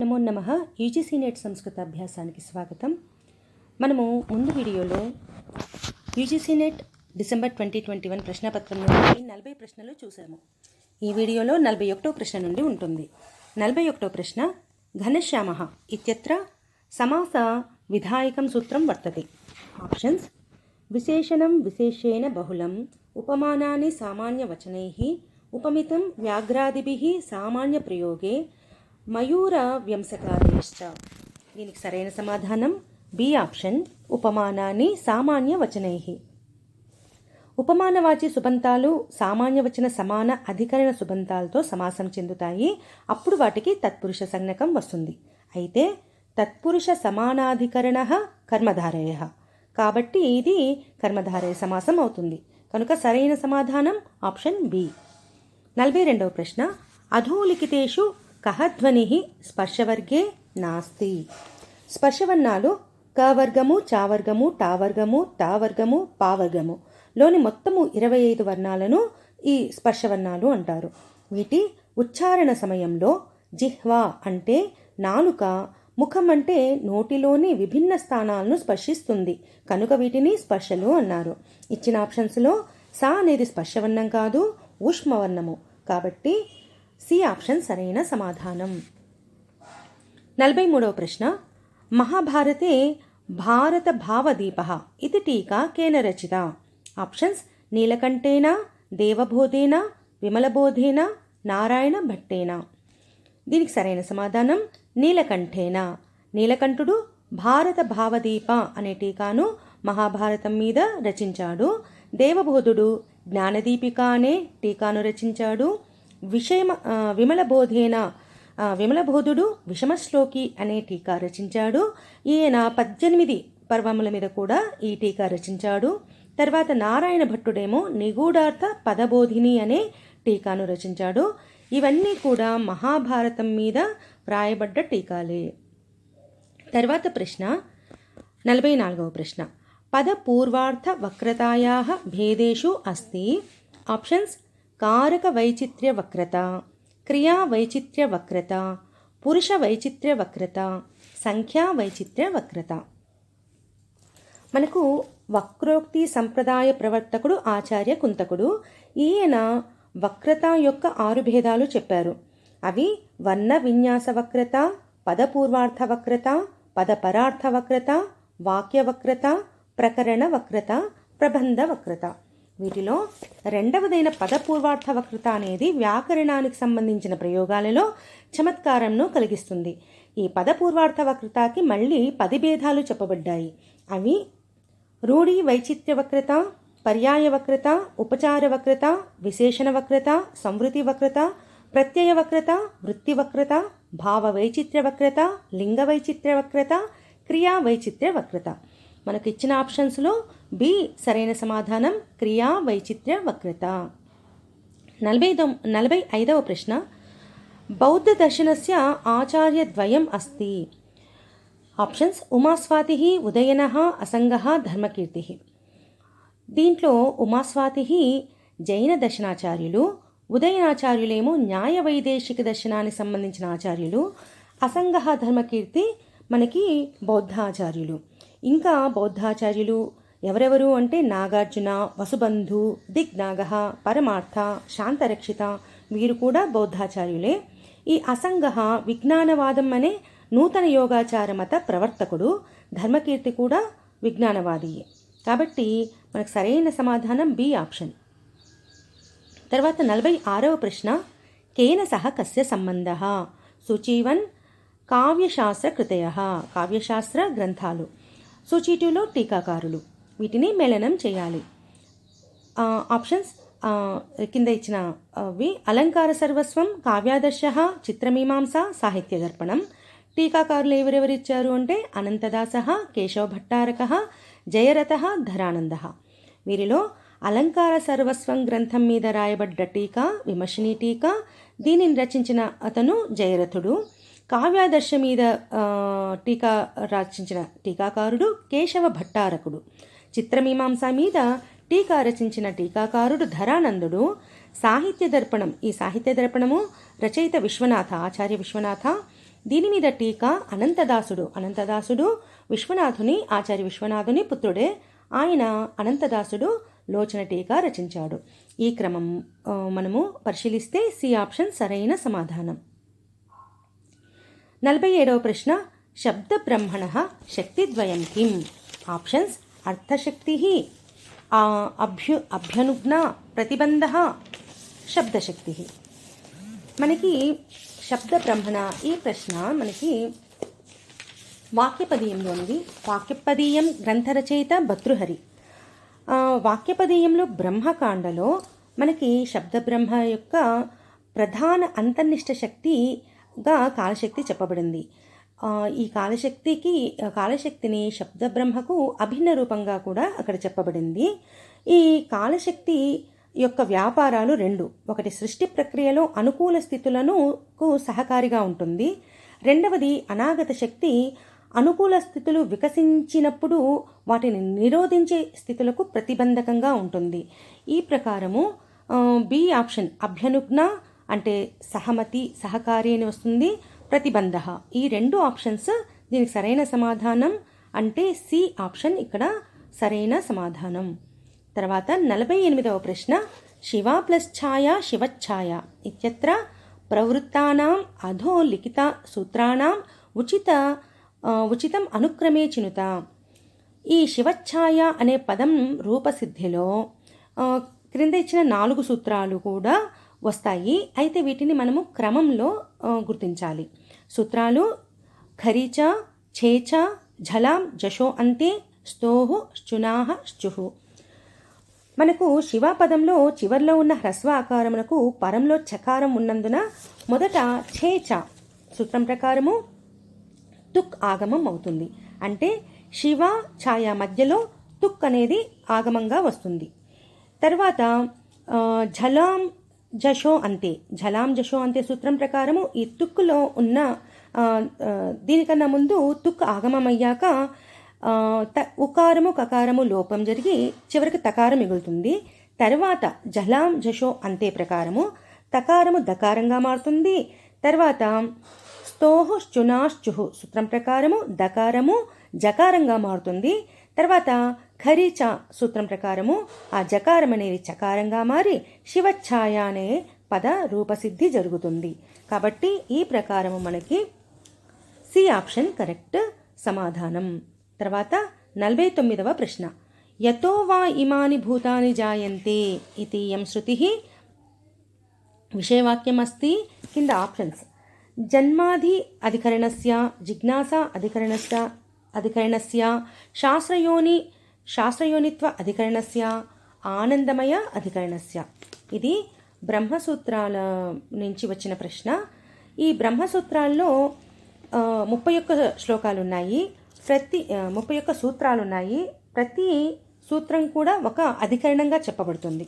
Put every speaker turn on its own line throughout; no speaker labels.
నమో నమః. UGC net సంస్కృత అభ్యాసానికి స్వాగతం. మనము ముందు వీడియోలో యూజీసీ నెట్ డిసెంబర్ 2021 ప్రశ్నపత్రం నుండి 40 ప్రశ్నలు చూసాము. ఈ వీడియోలో 41వ ప్రశ్న నుండి ఉంటుంది. 41వ ప్రశ్న, ఘనశ్యామః ఇత్యత్ర సమాస విధాయకం సూత్రం వర్తతే. ఆప్షన్స్: విశేషణం విశేషేణ బహుళం, ఉపమానాని సామాన్యవచనైః, ఉపమితం వ్యాఘ్రాదిభిః సామాన్య ప్రయోగే, మయూర వ్యంసకాదేశ్చ. దీనికి సరైన సమాధానం బి ఆప్షన్, ఉపమానాన్ని సామాన్య వచనైః. ఉపమానవాచి సుబంతాలు సామాన్యవచన సమాన అధికరణ సుబంతాలతో సమాసం చెందుతాయి. అప్పుడు వాటికి తత్పురుష సంజ్ఞకం వస్తుంది. అయితే తత్పురుష సమానాధికరణ కర్మధారయ, కాబట్టి ఇది కర్మధారయ సమాసం అవుతుంది. కనుక సరైన సమాధానం ఆప్షన్ బి. 42వ ప్రశ్న, అధోలిఖితేషు కః ధ్వనిః స్పర్శవర్గే నాస్తి. స్పర్శవర్ణాలు క వర్గము, చ వర్గము, ట వర్గము, త వర్గము, ప వర్గము లోని మొత్తము 25 వర్ణాలను ఈ స్పర్శవర్ణాలు అంటారు. వీటి ఉచ్చారణ సమయంలో జిహ్వా అంటే నాలుక, ముఖం అంటే నోటిలోని విభిన్న స్థానాలను స్పర్శిస్తుంది. కనుక వీటిని స్పర్శలు అన్నారు. ఇచ్చిన ఆప్షన్స్లో సా అనేది స్పర్శవర్ణం కాదు, ఊష్మవర్ణము. కాబట్టి సి ఆప్షన్ సరైన సమాధానం. 43వ ప్రశ్న, మహాభారతే భారత భావదీపః ఇది టీకా కేన రచిత. ఆప్షన్స్: నీలకంఠేన, దేవబోధేన, విమలబోధేన, నారాయణ భట్టేన. దీనికి సరైన సమాధానం నీలకంఠేన. నీలకంఠుడు భారత భావదీప అనే టీకాను మహాభారతం మీద రచించాడు. దేవబోధుడు జ్ఞానదీపిక అనే టీకాను రచించాడు. విమలబోధుడు విషమశ్లోకి అనే టీకా రచించాడు. ఈయన 18 పర్వముల మీద కూడా ఈ టీకా రచించాడు. తర్వాత నారాయణ భట్టుడేమో నిగూఢార్థ పదబోధిని అనే టీకాను రచించాడు. ఇవన్నీ కూడా మహాభారతం మీద వ్రాయబడ్డ టీకాలే. తర్వాత ప్రశ్న 44వ ప్రశ్న, పద పూర్వార్థ వక్రతాయాః భేదేషు అస్తి. ఆప్షన్స్: కారక వైచిత్ర్య వక్రత, క్రియా వైచిత్ర్య వక్రత, పురుష వైచిత్ర్య వక్రత, సంఖ్యా వైచిత్ర్య వక్రత. మనకు వక్రోక్తి సంప్రదాయ ప్రవర్తకుడు ఆచార్య కుంతకుడు. ఈయన వక్రత యొక్క 6 భేదాలు చెప్పారు. అవి వర్ణ విన్యాస వక్రత, పద పూర్వార్థ వక్రత, పద పరార్థ వక్రత, వాక్య వక్రత, ప్రకరణ వక్రత, ప్రబంధ వక్రత. వీటిలో రెండవదైన పదపూర్వార్థ వక్రత అనేది వ్యాకరణానికి సంబంధించిన ప్రయోగాలలో చమత్కారంను కలిగిస్తుంది. ఈ పదపూర్వార్థ వక్రతకి మళ్ళీ 10 భేదాలు చెప్పబడ్డాయి. అవి రూఢి వైచిత్ర్య వక్రత, పర్యాయ వక్రత, ఉపచార వక్రత, విశేషణ వక్రత, సంవృతి వక్రత, ప్రత్యయ వక్రత, వృత్తి వక్రత, భావ వైచిత్ర్య వక్రత, లింగ వైచిత్ర్య వక్రత, క్రియా వైచిత్ర్య వక్రత. మనకు ఇచ్చిన ఆప్షన్స్లో బి సరైన సమాధానం, క్రియా వైచిత్ర్య వక్రత. 45వ ప్రశ్న, బౌద్ధ దర్శనస్య ఆచార్యద్వయం అస్తి. ఆప్షన్స్: ఉమాస్వాతిః, ఉదయనః, అసంగః, ధర్మకీర్తిః. దీంట్లో ఉమాస్వాతిః జైన దర్శనాచార్యులు, ఉదయనాచార్యులేమో న్యాయ వైదేశిక దర్శనానికి సంబంధించిన ఆచార్యులు, అసంగః ధర్మకీర్తి మనకి బౌద్ధాచార్యులు. ఇంకా బౌద్ధాచార్యులు ఎవరెవరు అంటే నాగార్జున, వసుబంధు, దిగ్నాగ, పరమార్థ, శాంతరక్షిత, వీరు కూడా బౌద్ధాచార్యులే. ఈ అసంగః విజ్ఞానవాదం అనే నూతన యోగాచార మత ప్రవర్తకుడు. ధర్మకీర్తి కూడా విజ్ఞానవాదియే. కాబట్టి మనకు సరైన సమాధానం బి ఆప్షన్. తర్వాత 46వ ప్రశ్న, కేన సహ కస్య సంబంధః. సూచీవన్ కావ్యశాస్త్ర కృతయః. కావ్యశాస్త్ర గ్రంథాలు. సూచి 2లో టీకాకారులు. వీటిని మేళనం చేయాలి. ఆప్షన్స్ కింద ఇచ్చిన అవి: అలంకార సర్వస్వం, కావ్యాదర్శ, చిత్రమీమాంస, సాహిత్య దర్పణం. టీకాకారులు ఎవరెవరు ఇచ్చారు అంటే అనంతదాస, కేశవ భట్టారక, జయరథ, ధరానంద. వీరిలో అలంకార సర్వస్వం గ్రంథం మీద రాయబడ్డ టీకా విమర్శిని టీకా. దీనిని రచించిన అతను జయరథుడు. కావ్యాదర్శ మీద టీకా రచించిన టీకాకారుడు కేశవ భట్టారకుడు. చిత్రమీమాంస మీద టీకా రచించిన టీకాకారుడు ధరానందుడు. సాహిత్య దర్పణం, ఈ సాహిత్య దర్పణము రచయిత విశ్వనాథ, ఆచార్య విశ్వనాథ. దీని మీద టీకా అనంతదాసుడు విశ్వనాథుని ఆచార్య విశ్వనాథుని పుత్రుడే. ఆయన అనంతదాసుడు లోచన టీకా రచించాడు. ఈ క్రమం మనము పరిశీలిస్తే సి ఆప్షన్ సరైన సమాధానం. 47వ ప్రశ్న, శబ్ద బ్రహ్మణ శక్తిద్వయం కిం? ఆప్షన్స్ అర్థశక్తి, అభ్యనుజ్ఞ, ప్రతిబంధ, శబ్దశక్తి. మనకి శబ్ద బ్రహ్మణ ఈ ప్రశ్న మనకి వాక్యపదీయంలో ఉంది. వాక్యపదీయం గ్రంథరచయిత భర్తృహరి. వాక్యపదీయంలో బ్రహ్మకాండలో మనకి శబ్ద బ్రహ్మ యొక్క ప్రధాన అంతర్నిష్ట శక్తిగా కాలశక్తి చెప్పబడింది. ఈ కాలశక్తిని శబ్ద బ్రహ్మకు అభిన్న రూపంగా కూడా అక్కడ చెప్పబడింది. ఈ కాలశక్తి యొక్క వ్యాపారాలు రెండు. ఒకటి సృష్టి ప్రక్రియలో అనుకూల స్థితులను సహకారిగా ఉంటుంది. రెండవది అనాగత శక్తి అనుకూల స్థితులు వికసించినప్పుడు వాటిని నిరోధించే స్థితులకు ప్రతిబంధకంగా ఉంటుంది. ఈ ప్రకారము బి ఆప్షన్ అభ్యనుజ్ఞ అంటే సహమతి, సహకారి అని వస్తుంది. ప్రతిబంధ, ఈ రెండు ఆప్షన్స్ దీనికి సరైన సమాధానం. అంటే సి ఆప్షన్ ఇక్కడ సరైన సమాధానం. తర్వాత 48వ ప్రశ్న, శివ ప్లస్ ఛాయ శివఛాయ ఇత్యత్ర ప్రవృత్తానాం అధో లిఖిత సూత్రాణం ఉచితం అనుక్రమే చినుత. ఈ శివఛాయ అనే పదం రూపసిద్ధిలో క్రింద ఇచ్చిన 4 సూత్రాలు కూడా వస్తాయి. అయితే వీటిని మనము క్రమంలో గుర్తించాలి. సూత్రాలు ఖరీచ, ఛేచ, ఝలాం, జషో అంతే, స్తోహు, శునాహ, శుహు. మనకు శివ పదంలో చివర్లో ఉన్న హ్రస్వ ఆకారమునకు పరంలో చకారం ఉన్నందున మొదట ఛేచ సూత్రం ప్రకారము తుక్ ఆగమం అవుతుంది. అంటే శివ ఛాయ మధ్యలో తుక్ అనేది ఆగమంగా వస్తుంది. తర్వాత ఝలాం జషో అంతే సూత్రం ప్రకారము ఈ తుక్కులో ఉన్న దీనికన్నా ముందు తుక్ ఆగమమయ్యాక ఉకారము కకారము లోపం జరిగి చివరికి తకారం మిగులుతుంది. తర్వాత జలాం జషో అంతే ప్రకారము తకారము దకారంగా మారుతుంది. తర్వాత స్తోహు శునాశ్చుహు సూత్రం ప్రకారము దకారము జకారంగా మారుతుంది. తర్వాత ఖరీచ సూత్రం ప్రకారము ఆ జకారం అనేది చకారంగా మారి శివఛాయ అనే పద రూపసిద్ధి జరుగుతుంది. కాబట్టి ఈ ప్రకారము మనకి సి ఆప్షన్ కరెక్ట్ సమాధానం. తర్వాత 49వ ప్రశ్న, యతో వా ఇమాని భూతాని జాయంతే ఇతీయం శృతి విషయవాక్యం అస్తి. కింద ఆప్షన్స్ జన్మాది అధికరణస్య, జిజ్ఞాసా అధికరణస్య, శాస్త్రయోనిత్వ అధికరణస్య, ఆనందమయ అధికరణస్య. ఇది బ్రహ్మసూత్రాల నుంచి వచ్చిన ప్రశ్న. ఈ బ్రహ్మసూత్రాల్లో 31 శ్లోకాలు ఉన్నాయి. 31 సూత్రాలు ఉన్నాయి. ప్రతి సూత్రం కూడా ఒక అధికరణంగా చెప్పబడుతుంది.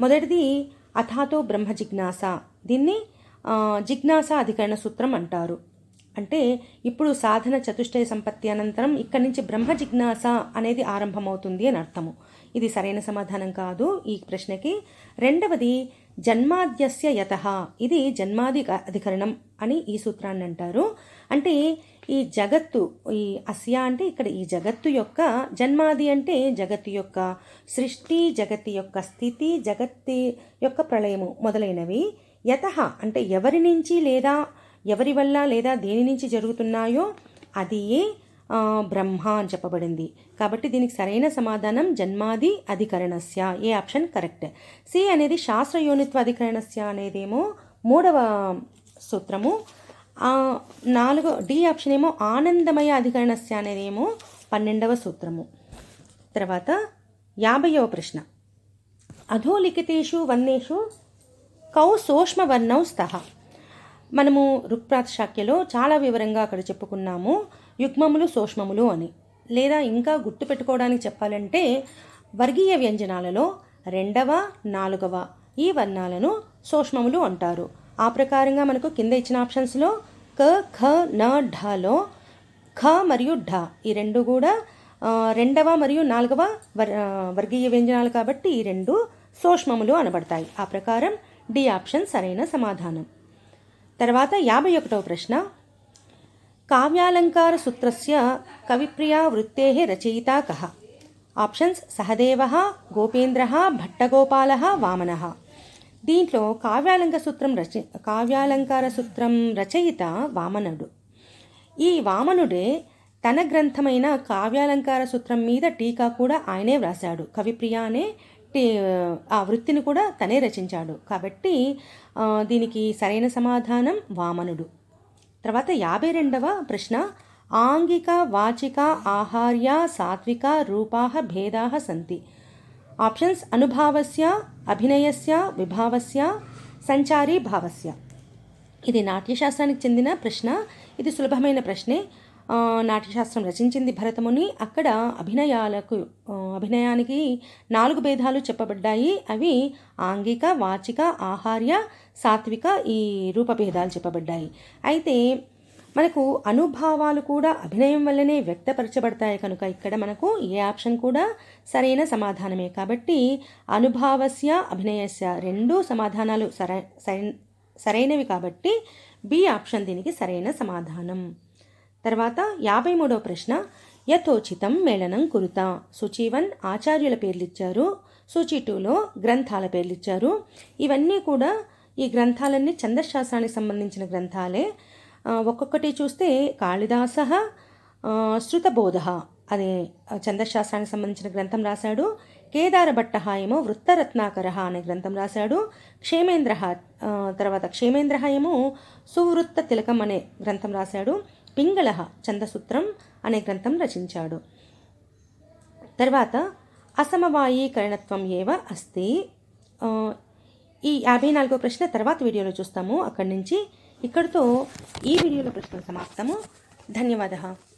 మొదటిది అథాతో బ్రహ్మ జిజ్ఞాస. దీన్ని జిజ్ఞాస అధికరణ సూత్రం అంటారు. అంటే ఇప్పుడు సాధన చతుష్టయ సంపత్తి అనంతరం ఇక్కడి నుంచి బ్రహ్మ జిజ్ఞాస అనేది ఆరంభమవుతుంది అని అర్థము. ఇది సరైన సమాధానం కాదు ఈ ప్రశ్నకి. రెండవది జన్మాద్యస్య యతః. ఇది జన్మాది అధికరణం అని ఈ సూత్రాన్ని అంటారు. అంటే ఈ జగత్తు, ఈ అస్య అంటే ఇక్కడ ఈ జగత్తు యొక్క, జన్మాది అంటే జగత్తు యొక్క సృష్టి, జగత్తి యొక్క స్థితి, జగత్తి యొక్క ప్రళయము మొదలైనవి. యతః అంటే ఎవరి నుంచి లేదా ఎవరి వల్ల లేదా దేని నుంచి జరుగుతున్నాయో అది బ్రహ్మ అని చెప్పబడింది. కాబట్టి దీనికి సరైన సమాధానం జన్మాది అధికరణస్య. ఏ ఆప్షన్ కరెక్ట్. సి అనేది శాస్త్రయోనిత్వ అధికరణస్య అనేదేమో 3వ సూత్రము. డి ఆప్షన్ ఏమో ఆనందమయ అధికరణస్య అనేదేమో 12వ సూత్రము. తర్వాత 50వ ప్రశ్న, అధోలిఖితేషు వర్ణేషు కౌ సూక్ష్మవర్ణౌ స్తః. మనము రుక్ప్రాత్ శాఖ్యలో చాలా వివరంగా అక్కడ చెప్పుకున్నాము యుగ్మములు సూక్ష్మములు అని. లేదా ఇంకా గుర్తుపెట్టుకోవడానికి చెప్పాలంటే వర్గీయ వ్యంజనాలలో 2వ 4వ ఈ వర్ణాలను సూక్ష్మములు అంటారు. ఆ ప్రకారంగా మనకు కింద ఇచ్చిన ఆప్షన్స్లో క, ఖ, న, ఢలో ఖ మరియు ఢ ఈ రెండు కూడా 2వ మరియు 4వ వర్గీయ వ్యంజనాలు కాబట్టి ఈ రెండు సూక్ష్మములు అనబడతాయి. ఆ ప్రకారం డి ఆప్షన్ సరైన సమాధానం. తర్వాత 51వ ప్రశ్న, కావ్యాలంకారసూత్రస్య కవిప్రియా వృత్తేః రచయితా కః? ఆప్షన్స్ సహదేవः, గోపేంద్రः, భట్టగోపాలः, వామనः. దీంట్లో కావ్యాలంకార సూత్రం రచయిత వామనుడు. ఈ వామనుడే తన గ్రంథమైన కావ్యాలంకార సూత్రం మీద టీకా కూడా ఆయనే వ్రాశాడు. కవిప్రియ అనే ఆ వృత్తిని కూడా తనే రచించాడు. కాబట్టి దీనికి సరైన సమాధానం వామనుడు. తర్వాత 52వ ప్రశ్న, ఆంగిక వాచిక ఆహార్య సాత్విక రూపాః భేదాః సంతి. ఆప్షన్స్ అనుభావస్య, అభినయస్య, విభావస్య, సంచారీ భావస్య. ఇది నాట్యశాస్త్రానికి చెందిన ప్రశ్న. ఇది సులభమైన ప్రశ్నే. నాట్యశాస్త్రం రచించింది భరతముని. అక్కడ అభినయానికి 4 భేదాలు చెప్పబడ్డాయి. అవి ఆంగిక, వాచిక, ఆహార్య, సాత్విక, ఈ రూపభేదాలు చెప్పబడ్డాయి. అయితే మనకు అనుభావాలు కూడా అభినయం వల్లనే వ్యక్తపరచబడతాయి కనుక ఇక్కడ మనకు ఏ ఆప్షన్ కూడా సరైన సమాధానమే. కాబట్టి అనుభావస్య, అభినయస్య 2 సమాధానాలు సరైనవి కాబట్టి బి ఆప్షన్ దీనికి సరైన సమాధానం. తర్వాత 53వ ప్రశ్న, యథోచితం మేళనం కురుత. సూచి 1 ఆచార్యుల పేర్లు ఇచ్చారు, సూచి 2లో గ్రంథాల పేర్లు ఇచ్చారు. ఇవన్నీ కూడా ఈ గ్రంథాలన్నీ ఛందశాస్త్రానికి సంబంధించిన గ్రంథాలే. ఒక్కొక్కటి చూస్తే కాళిదాసః శృతబోధః అనే ఛందశాస్త్రానికి సంబంధించిన గ్రంథం రాశాడు. కేదారభట్టః ఏమో వృత్తరత్నాకరః అనే గ్రంథం రాశాడు. క్షేమేంద్రః ఏమో సువృత్త తిలకం అనే గ్రంథం రాశాడు. పింగళః ఛందసూత్రం అనే గ్రంథం రచించాడు. తర్వాత అసమవాయీకరణత్వం ఏవ అస్తి. ఈ 54వ ప్రశ్న తర్వాత వీడియోలో చూస్తాము. అక్కడి నుంచి ఇక్కడితో ఈ వీడియోలో ప్రశ్న సమాప్తము. ధన్యవాదాలు.